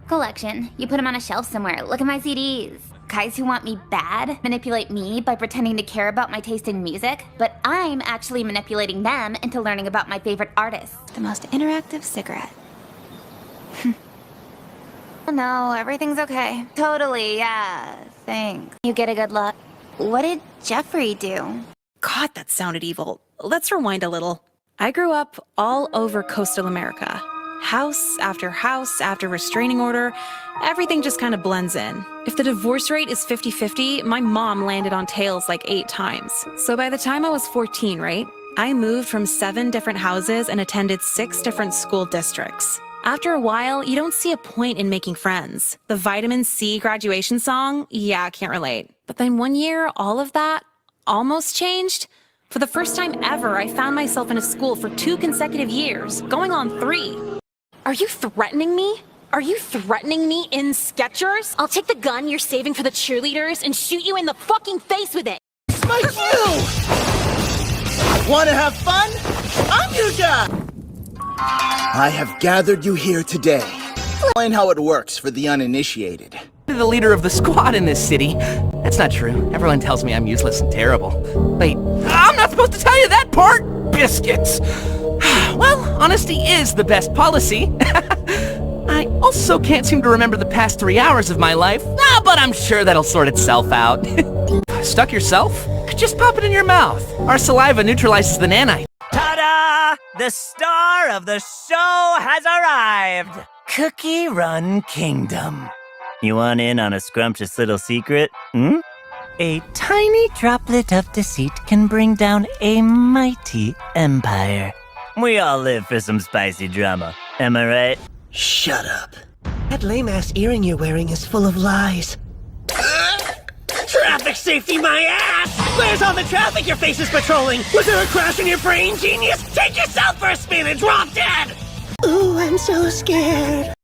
Collection. You put them on a shelf somewhere. Look at my CDs. Guys who want me bad manipulate me by pretending to care about my taste in music, but I'm actually manipulating them into learning about my favorite artists. The most interactive cigarette. Oh no, everything's okay. Totally, yeah. Thanks. You get a good look. What did Jeffrey do? God, that sounded evil. Let's rewind a little. I grew up all over coastal America. House after restraining order, everything just kind of blends in. If the divorce rate is 50-50, my mom landed on tails like 8 times. So by the time I was 14, right, I moved from 7 different houses and attended 6 different school districts. After a while, you don't see a point in making friends. The Vitamin C graduation song? Yeah, I can't relate. But then one year, all of that almost changed. For the first time ever, I found myself in a school for 2 consecutive years, going on 3. Are you threatening me? Are you threatening me in Skechers? I'll take the gun you're saving for the cheerleaders and shoot you in the fucking face with it! My cue! Wanna have fun? I'm your guy! I have gathered you here today. Explain how it works for the uninitiated. The leader of the squad in this city. That's not true. Everyone tells me I'm useless and terrible. Wait, I'm not supposed to tell you that part! Biscuits! Well, honesty is the best policy. I also can't seem to remember the past 3 hours of my life. But I'm sure that'll sort itself out. Stuck yourself? Just pop it in your mouth. Our saliva neutralizes the nanite. Ta-da! The star of the show has arrived! Cookie Run Kingdom. You want in on a scrumptious little secret? A tiny droplet of deceit can bring down a mighty empire. We all live for some spicy drama, am I right? Shut up. That lame-ass earring you're wearing is full of lies. Traffic safety, my ass! Where's all the traffic your face is patrolling? Was there a crash in your brain, genius? Take yourself for a spin and drop dead! Ooh, I'm so scared.